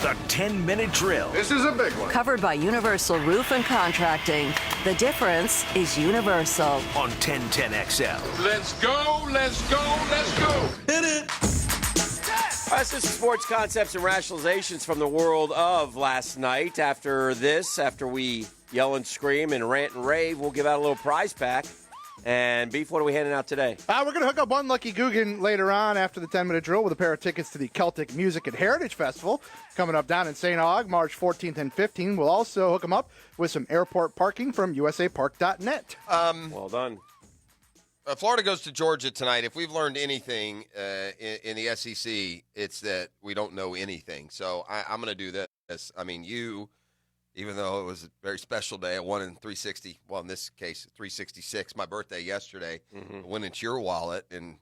The 10-minute drill. This is a big one. Covered by Universal Roof and Contracting. The difference is Universal. On 1010XL. Let's go, let's go, let's go. Hit it. All right, this is sports concepts and rationalizations from the world of last night. After we yell and scream and rant and rave, we'll give out a little prize pack. And, Beef, what are we handing out today? We're going to hook up one Lucky Guggen later on after the 10-minute drill with a pair of tickets to the Celtic Music and Heritage Festival coming up down in St. Aug, March 14th and 15th. We'll also hook them up with some airport parking from usapark.net. Well done. Florida goes to Georgia tonight. If we've learned anything in the SEC, it's that we don't know anything. So I'm going to do this. I mean, even though it was a very special day, I won in 360. Well, in this case, 366. My birthday yesterday. Went into your wallet and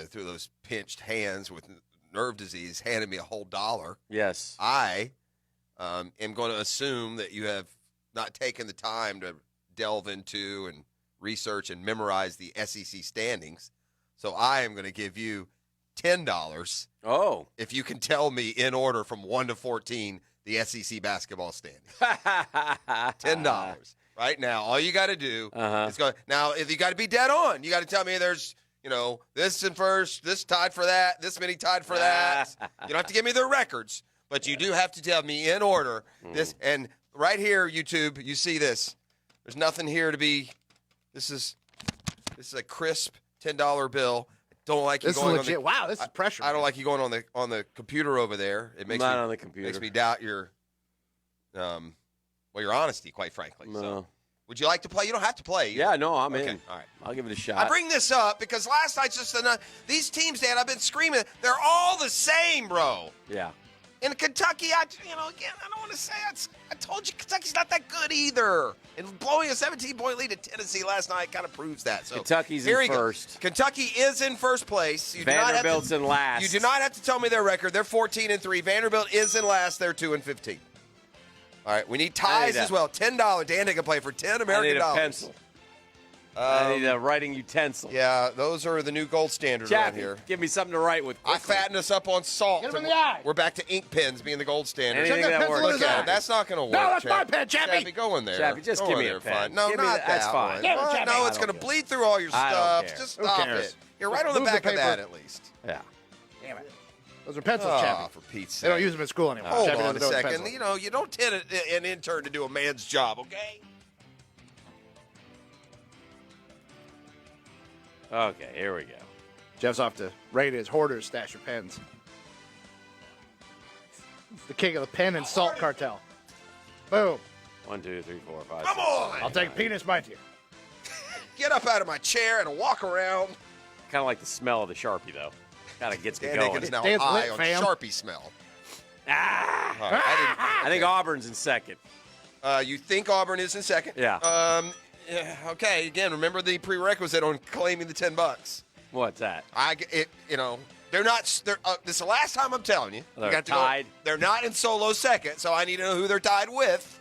through those pinched hands with nerve disease, handed me a whole $1. Yes. I am going to assume that you have not taken the time to delve into and research and memorize the SEC standings. So I am going to give you $10. Oh. If you can tell me in order from 1 to 14 the SEC basketball standings. $10 right now. All you got to do is go. Now, if you got to be dead on, you got to tell me there's, this in first, this tied for that, this many tied for that. You don't have to give me their records, but you do have to tell me in order this. And right here, YouTube, you see this. There's nothing here to be. This is a crisp $10 bill. Don't like you going legit. Wow, this is pressure. I don't like you going on the computer over there. It makes Not on the computer. Makes me doubt your your honesty, quite frankly. No. So, would you like to play? You don't have to play. Yeah, no, I'm okay. in. All right. I'll give it a shot. I bring this up because last night's just these teams, Dan, I've been screaming. They're all the same, bro. Yeah. In Kentucky, again, I don't want to say I told you Kentucky's not that good either. And blowing a 17-point lead at Tennessee last night kind of proves that. So Kentucky's in first. Kentucky is in first place. Vanderbilt's in last. You do not have to tell me their record. They're 14-3. Vanderbilt is in last. They're 2-15. All right, we need ties as well. $10. Dan can play for $10 American dollars. I need a pencil. I need a writing utensil. Yeah, those are the new gold standard around here. Give me something to write with quickly. I fatten us up on salt. Get him in the eye. We're back to ink pens being the gold standard. Anything that works. Look at it. That's not going to work. No, that's Chappie. my pen, Chappie. Go in there. Chappie, just give me a pen. No, not that's that fine. one. Give it, Chappie. No, it's going to bleed through all your stuff. care. Just Who stop cares? it. You're right on the Move the back of that, paper. at least. Yeah. Damn it. Those are pencils, Oh, Chappie. for Pete's sake. They don't use them in school anymore. Hold Chappie on a doesn't know it's second. pencils. You don't tell an intern to do a man's job, okay? Okay, here we go. Jeff's off to raid his hoarder's stash of pens. It's the king of the pen and salt cartel. Boom. 1, 2, 3, 4, 5. Come 6, on! 7, I'll take penis bite here. Get up out of my chair and walk around. Kind of like the smell of the Sharpie, though. Kind of gets me Dan going. Hickens now Dan's high lit, on fam. Sharpie smell. Ah! All right, I think Auburn's in second. you think Auburn is in second? Yeah. Yeah, okay, again, remember the prerequisite on claiming the $10. What's that? They're not. This is the last time I'm telling you. They're you got to tied. Go, they're not in solo second, so I need to know who they're tied with.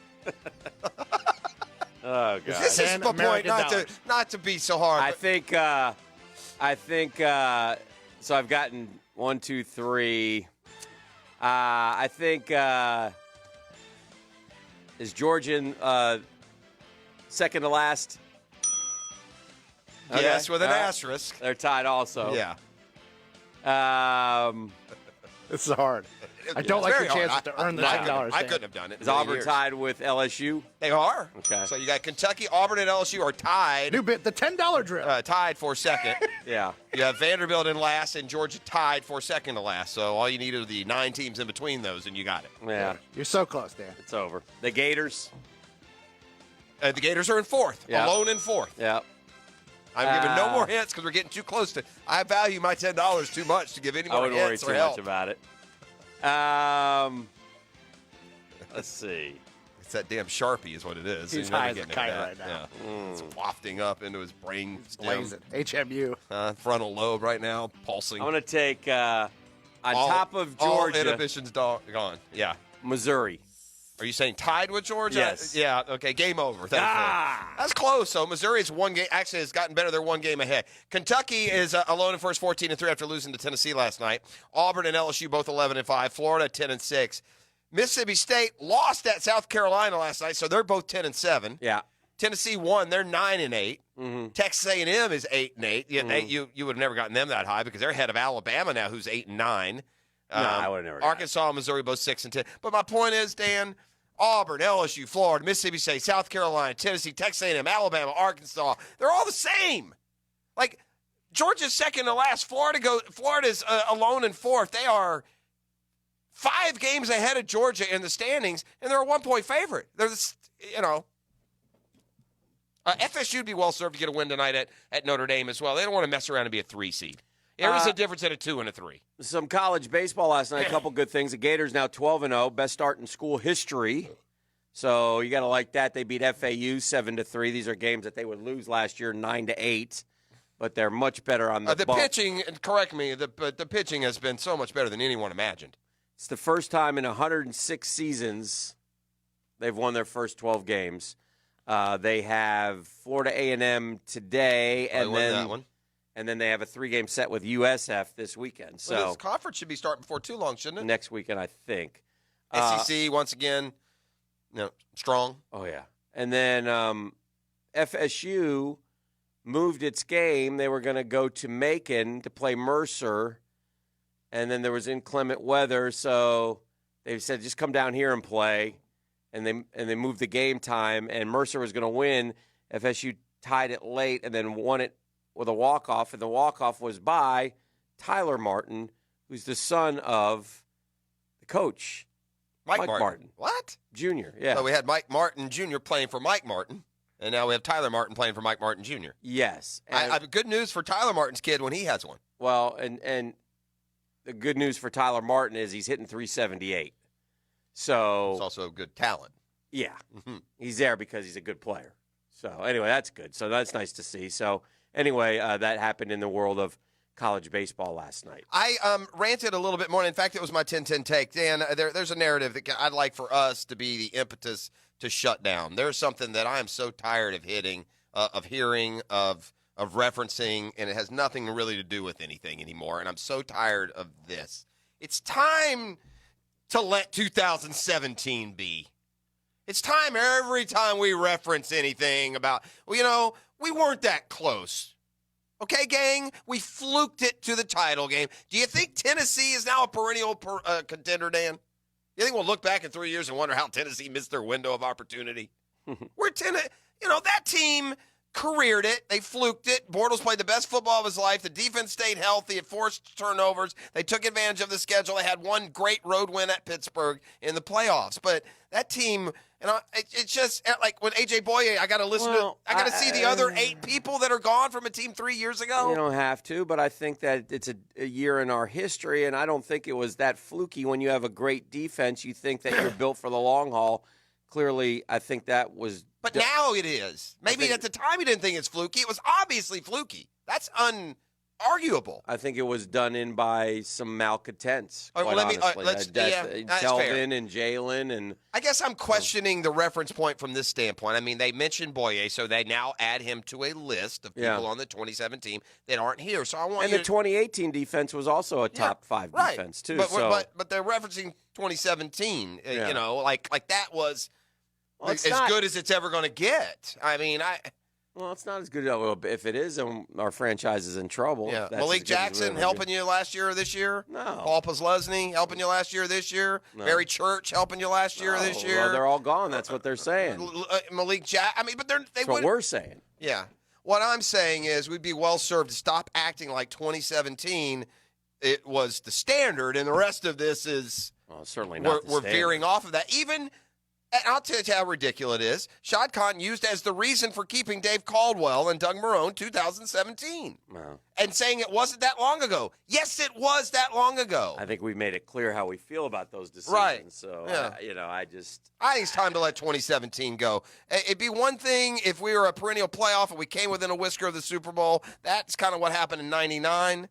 Oh, God. This is the point, American not to be so hard. I think, so I've gotten 1, 2, 3. I think, is Georgian second to last? yes, Okay. with an All right. asterisk. They're tied also. Yeah. This is hard. I don't It's like very your chances hard. to earn the I $10. I couldn't have done it. Is in Auburn years. tied with LSU? They are. Okay. So you got Kentucky, Auburn, and LSU are tied. New bit, the $10 drill. Tied for second. Yeah. You have Vanderbilt in last and Georgia tied for second to last. So all you need are the 9 teams in between those, and you got it. Yeah. You're so close, Dan. It's over. The Gators? The Gators are in fourth, Yeah. alone in fourth. Yeah. I'm giving no more hints because we're getting too close to. I value my $10 too much to give any I more wouldn't worry hints too or help. much about it. Let's see. It's that damn Sharpie, is what it is. He's You're never high as a getting kite at right that. now. Yeah. It's wafting up into his brain stem, Blazing. HMU. frontal lobe right now, pulsing. I'm going to take, on top of all Georgia, inhibitions gone. Yeah. Missouri. Are you saying tied with Georgia? Yes. Yeah, okay, game over. That's close. So Missouri is one game. Actually, has gotten better. They're one game ahead. Kentucky is alone in first 14-3 after losing to Tennessee last night. Auburn and LSU both 11-5. Florida 10-6. Mississippi State lost at South Carolina last night, so they're both 10-7. Yeah. Tennessee won. They're 9-8. Mm-hmm. Texas A&M is 8-8. You would have never gotten them that high because they're ahead of Alabama now, who's 8-9. I would have never. Arkansas and Missouri both 6-10. But my point is, Dan, Auburn, LSU, Florida, Mississippi State, South Carolina, Tennessee, Texas A&M, Alabama, Arkansas, they're all the same. Like, Georgia's second to last. Florida's alone in fourth. They are 5 games ahead of Georgia in the standings, and they're a 1-point favorite. They're, FSU would be well served to get a win tonight at Notre Dame as well. They don't want to mess around and be a 3 seed. There is a difference in a 2 and a 3. Some college baseball last night, a couple good things. The Gators now 12-0, best start in school history. So you got to like that. They beat FAU 7-3. These are games that they would lose last year 9-8, but they're much better on the bump. Pitching, correct me, the pitching has been so much better than anyone imagined. It's the first time in 106 seasons they've won their first 12 games. They have Florida A&M today, and then that one. And then they have a 3-game set with USF this weekend. So this conference should be starting before too long, shouldn't it? Next weekend, I think. SEC, once again, strong. Oh, yeah. And then FSU moved its game. They were going to go to Macon to play Mercer, and then there was inclement weather, so they said, just come down here and play. And they moved the game time, and Mercer was going to win. FSU tied it late and then won it with a walk-off, and the walk-off was by Tyler Martin, who's the son of the coach, Mike Martin. What? Jr., yeah. So we had Mike Martin Jr. playing for Mike Martin, and now we have Tyler Martin playing for Mike Martin Jr. Yes. I have good news for Tyler Martin's kid when he has one. Well, and the good news for Tyler Martin is he's hitting 378. So it's also good talent. Yeah. He's there because he's a good player. So anyway, that's good. So that's nice to see. So anyway, that happened in the world of college baseball last night. I ranted a little bit more. In fact, it was my 10-10 take. Dan, there's a narrative that I'd like for us to be the impetus to shut down. There's something that I am so tired of hearing, of referencing, and it has nothing really to do with anything anymore. And I'm so tired of this. It's time to let 2017 be. It's time every time we reference anything about, we weren't that close. Okay, gang? We fluked it to the title game. Do you think Tennessee is now a perennial contender, Dan? You think we'll look back in 3 years and wonder how Tennessee missed their window of opportunity? That team careered it. They fluked it. Bortles played the best football of his life. The defense stayed healthy. It forced turnovers. They took advantage of the schedule. They had one great road win at Pittsburgh in the playoffs. But that team, it's just like when A.J. Boye, I got to listen to, I got to see the other 8 people that are gone from a team 3 years ago. You don't have to, but I think that it's a year in our history, and I don't think it was that fluky. When you have a great defense, you think that you're built for the long haul. Clearly, I think that was. But now it is. Maybe at the time you didn't think it's fluky. It was obviously fluky. That's unarguable. I think it was done in by some malcontents. All right, let's Delvin and Jalen and. I guess I'm questioning the reference point from this standpoint. I mean, they mentioned Boye, so they now add him to a list of people on the 2017 that aren't here. So I want and the 2018 defense was also a top 5 defense too. But they're referencing 2017. Like that was. Well, as good as it's ever going to get. I mean, Well, it's not as good if it is, and our franchise is in trouble. Yeah. Malik Jackson helping you last year or this year? No. Paul Posluszny helping you last year or this year? No. Barry Church helping you last year or this year? Well, they're all gone. That's what they're saying. Malik Jackson. But that's what we're saying. Yeah. What I'm saying is we'd be well served to stop acting like 2017 it was the standard, and the rest of this is certainly not. We're veering off of that. Even. And I'll tell you how ridiculous it is. Shad Khan used as the reason for keeping Dave Caldwell and Doug Marrone 2017. Wow. And saying it wasn't that long ago. Yes, it was that long ago. I think we've made it clear how we feel about those decisions. Right. So, I think it's time to let 2017 go. It'd be one thing if we were a perennial playoff and we came within a whisker of the Super Bowl. That's kind of what happened in 99.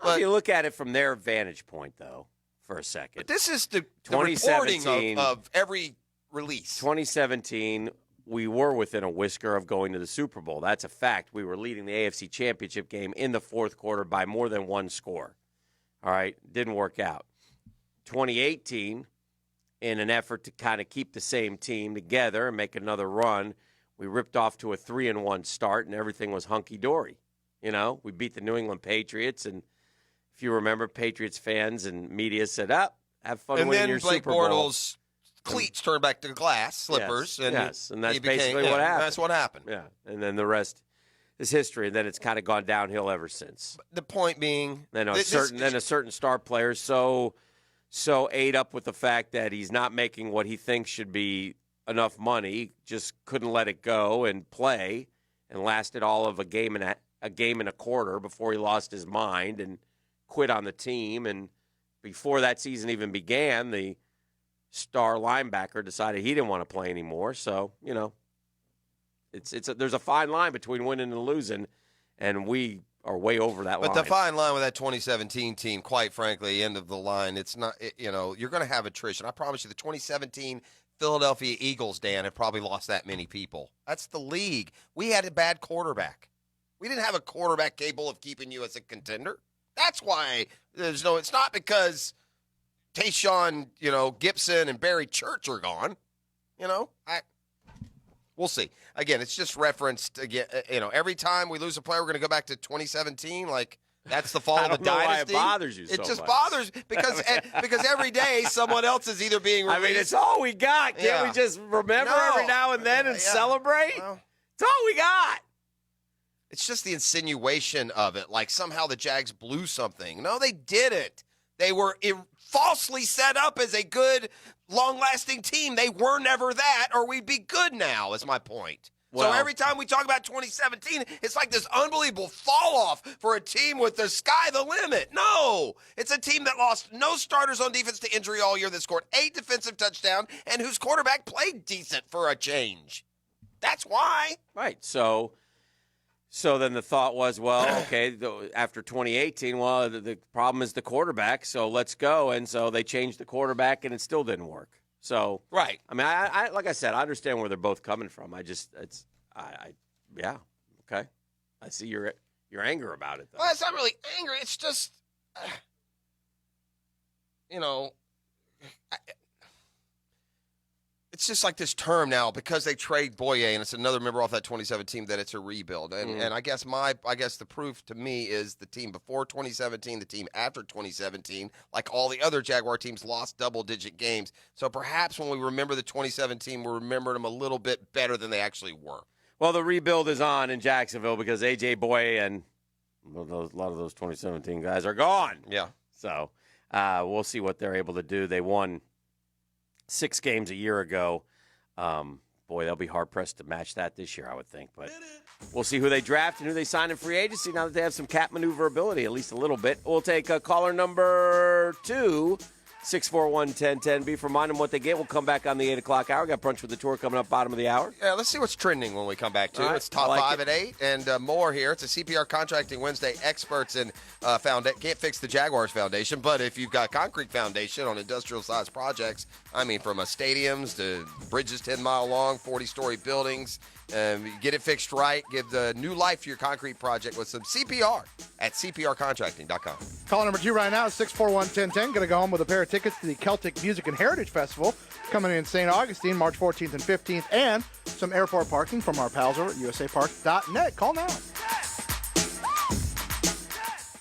If you look at it from their vantage point, though, for a second. But this is the reporting of every release. 2017, we were within a whisker of going to the Super Bowl. That's a fact. We were leading the AFC Championship game in the fourth quarter by more than one score. All right, didn't work out. 2018, in an effort to kind of keep the same team together and make another run, we ripped off to a 3-1 start, and everything was hunky-dory. We beat the New England Patriots, and if you remember, Patriots fans and media said, have fun winning your Super Bowl. And then Blake Bortles' cleats turned back to glass slippers. Yes, and that's basically what happened. That's what happened. Yeah, and then the rest is history, and then it's kind of gone downhill ever since. The point being, then a certain star player so ate up with the fact that he's not making what he thinks should be enough money, just couldn't let it go and play, and lasted all of a game and a quarter before he lost his mind and quit on the team. And before that season even began, the star linebacker decided he didn't want to play anymore. So there's a fine line between winning and losing, and we are way over that line. But the fine line with that 2017 team, quite frankly, end of the line, it's not, you're going to have attrition. I promise you, the 2017 Philadelphia Eagles, Dan, have probably lost that many people. That's the league. We had a bad quarterback. We didn't have a quarterback capable of keeping you as a contender. That's why it's not because Tayshaun, Gibson and Barry Church are gone. We'll see. Again, it's just referenced again. Every time we lose a player, we're going to go back to 2017. Like that's the fall of the dynasty. Why it bothers you. It just bothers because every day someone else is either being released. I mean, it's all we got. Can't we just remember every now and then and celebrate? Well, it's all we got. It's just the insinuation of it, like somehow the Jags blew something. No, they didn't. They were falsely set up as a good, long-lasting team. They were never that, or we'd be good now, is my point. Well, so every time we talk about 2017, it's like this unbelievable fall-off for a team with the sky the limit. No, it's a team that lost no starters on defense to injury all year, that scored 8 defensive touchdowns, and whose quarterback played decent for a change. That's why. Right, so then the thought was, well, okay, after 2018, well, the problem is the quarterback, so let's go. And so they changed the quarterback, and it still didn't work. So, right. I mean, I like I said, I understand where they're both coming from. Yeah, okay. I see your anger about it, though. Well, it's not really anger. It's just, it's just like this term now because they trade Boye, and it's another member off that 2017 team, that it's a rebuild. And I guess the proof to me is the team before 2017, the team after 2017, like all the other Jaguar teams, lost double-digit games. So perhaps when we remember the 2017, we're remembering them a little bit better than they actually were. Well, the rebuild is on in Jacksonville because A.J. Boye and a lot of those 2017 guys are gone. Yeah. So we'll see what they're able to do. They won 6 games a year ago. Boy, they'll be hard-pressed to match that this year, I would think. But we'll see who they draft and who they sign in free agency now that they have some cap maneuverability, at least a little bit. We'll take caller number 2, 641-1010. Be remind them what they get. We'll come back on the 8 o'clock hour. Got Brunch with the Tour coming up bottom of the hour. Yeah, let's see what's trending when we come back, too. Right. It's top 5 at 8 and more here. It's a CPR Contracting Wednesday. Experts in can't fix the Jaguars foundation, but if you've got concrete foundation on industrial-sized projects, I mean, from stadiums to bridges 10 mile long, 40-story buildings, get it fixed right. Give the new life to your concrete project with some CPR at cprcontracting.com. Call number 2 right now is 641-1010. Going to go home with a pair of tickets to the Celtic Music and Heritage Festival coming in St. Augustine, March 14th and 15th, and some airport parking from our pals over at usapark.net. Call now.